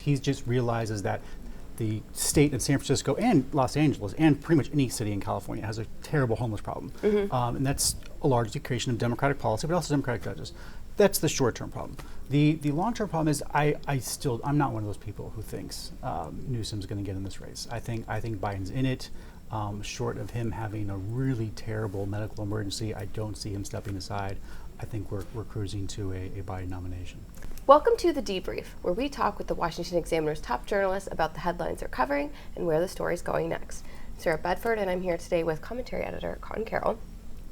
He just realizes that the state of San Francisco and Los Angeles and pretty much any city in California has a terrible homeless problem. And that's a large creation of Democratic policy, but also Democratic judges. That's the short-term problem. The long-term problem is I'm not one of those people who thinks Newsom's going to get in this race. I think Biden's in it. Short of him having a really terrible medical emergency, I don't see him stepping aside. I think we're cruising to a Biden nomination. Welcome to The Debrief, where we talk with the Washington Examiner's top journalists about the headlines they're covering and where the story's going next. Sarah Bedford, and I'm here today with commentary editor Conn Carroll.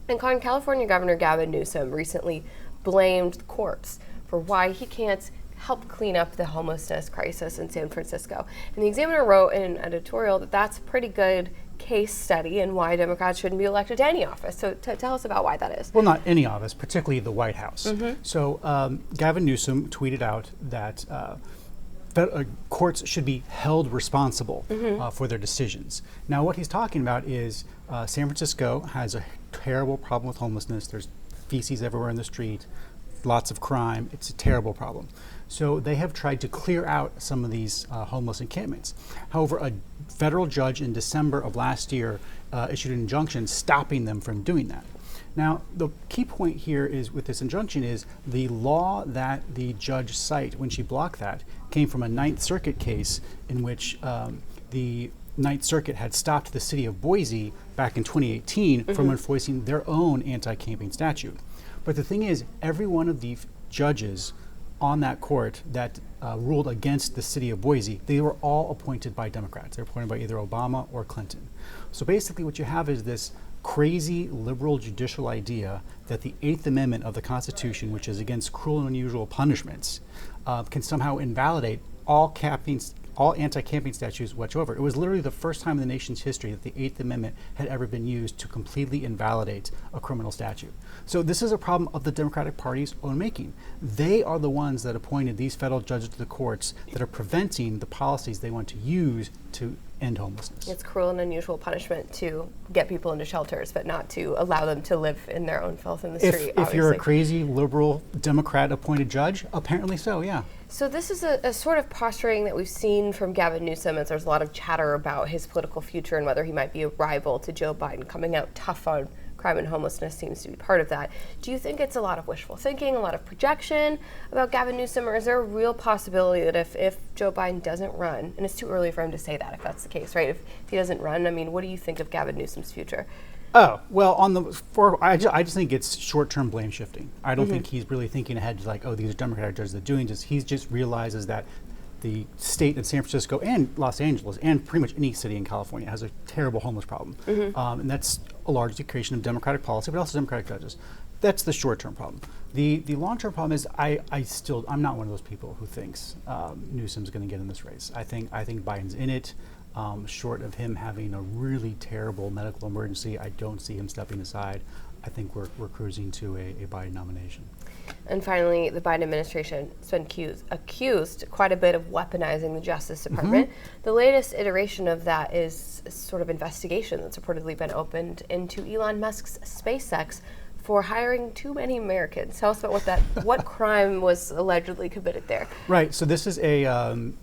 And Conn, California Governor Gavin Newsom recently blamed the courts for why he can't help clean up the homelessness crisis in San Francisco. And the Examiner wrote in an editorial that that's a pretty good case study in why Democrats shouldn't be elected to any office. So tell us about why that is. Well, not any office, particularly the White House. So Gavin Newsom tweeted out that courts should be held responsible for their decisions. Now, what he's talking about is San Francisco has a terrible problem with homelessness. There's feces everywhere in the street, lots of crime. It's a terrible problem. So they have tried to clear out some of these homeless encampments. However, a federal judge in December of last year issued an injunction stopping them from doing that. Now, the key point here is with this injunction is the law that the judge cited when she blocked that came from a Ninth Circuit case in which the Ninth Circuit had stopped the city of Boise back in 2018 from enforcing their own anti-camping statute. But the thing is, every one of the judges on that court that ruled against the city of Boise, they were all appointed by Democrats. They were appointed by either Obama or Clinton. So basically what you have is this crazy liberal judicial idea that the Eighth Amendment of the Constitution, which is against cruel and unusual punishments, can somehow invalidate all anti-camping statutes whatsoever. It was literally the first time in the nation's history that the Eighth Amendment had ever been used to completely invalidate a criminal statute. So this is a problem of the Democratic Party's own making. They are the ones that appointed these federal judges to the courts that are preventing the policies they want to use to end homelessness. It's cruel and unusual punishment to get people into shelters, but not to allow them to live in their own filth in the street. If you're a crazy liberal Democrat appointed judge, apparently so, yeah. So this is a sort of posturing that we've seen from Gavin Newsom as there's a lot of chatter about his political future and whether he might be a rival to Joe Biden. Coming out tough on crime and homelessness seems to be part of that. Do you think it's a lot of wishful thinking, a lot of projection about Gavin Newsom, or is there a real possibility that if Joe Biden doesn't run, and it's too early for him to say that if that's the case, right? If he doesn't run, I mean, what do you think of Gavin Newsom's future? Oh, well, I just think it's short-term blame shifting. I don't think he's really thinking ahead to like, oh, these are Democratic judges that are doing this. He just realizes that the state of San Francisco and Los Angeles and pretty much any city in California has a terrible homeless problem. And that's a large creation of Democratic policy, but also Democratic judges. That's the short-term problem. The long-term problem is I'm not one of those people who thinks Newsom's going to get in this race. I think Biden's in it. Short of him having a really terrible medical emergency, I don't see him stepping aside. I think we're cruising to a Biden nomination. And finally, the Biden administration has been accused quite a bit of weaponizing the Justice Department. The latest iteration of that is a sort of investigation that's reportedly been opened into Elon Musk's SpaceX for hiring too many Americans. Tell us about what crime was allegedly committed there. Right, so this is a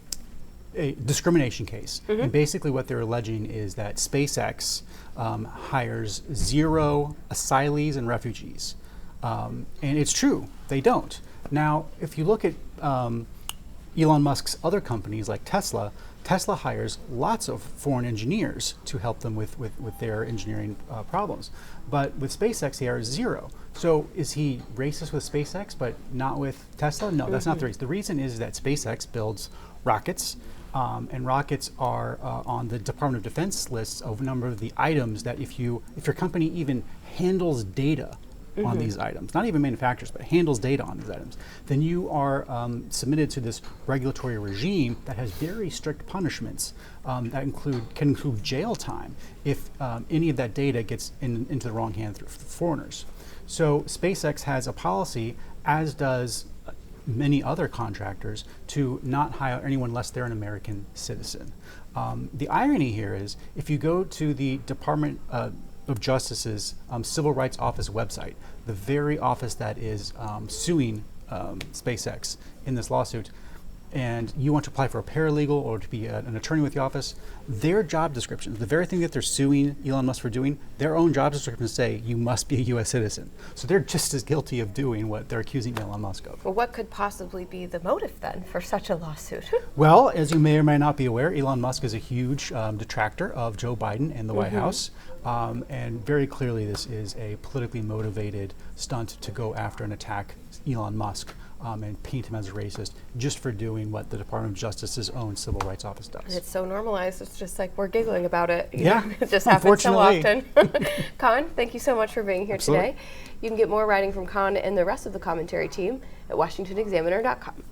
discrimination case. And basically what they're alleging is that SpaceX hires 0 asylees and refugees. And it's true, they don't. Now, if you look at Elon Musk's other companies like Tesla hires lots of foreign engineers to help them with their engineering problems. But with SpaceX, he hires 0. So is he racist with SpaceX but not with Tesla? No, that's not the reason. The reason is that SpaceX builds rockets, and rockets are on the Department of Defense lists of a number of the items that if your company even handles data on these items, not even manufacturers, but handles data on these items, then you are submitted to this regulatory regime that has very strict punishments that can include jail time if any of that data gets into the wrong hands through foreigners. So SpaceX has a policy, as does many other contractors, to not hire anyone unless they're an American citizen. The irony here is if you go to the Department of Justice's Civil Rights Office website, the very office that is suing SpaceX in this lawsuit, and you want to apply for a paralegal or to be an attorney with the office, their job descriptions, the very thing that they're suing Elon Musk for doing, their own job descriptions say you must be a U.S. citizen. So they're just as guilty of doing what they're accusing Elon Musk of. Well, what could possibly be the motive then for such a lawsuit? Well, as you may or may not be aware, Elon Musk is a huge detractor of Joe Biden and the White House. And very clearly this is a politically motivated stunt to go after and attack Elon Musk and paint him as a racist just for doing what the Department of Justice's own Civil Rights Office does. It's so normalized, it's just like we're giggling about it. Yeah, It just happens so unfortunately. often. Conn, thank you so much for being here Absolutely. today. You can get more writing from Conn and the rest of the commentary team at washingtonexaminer.com.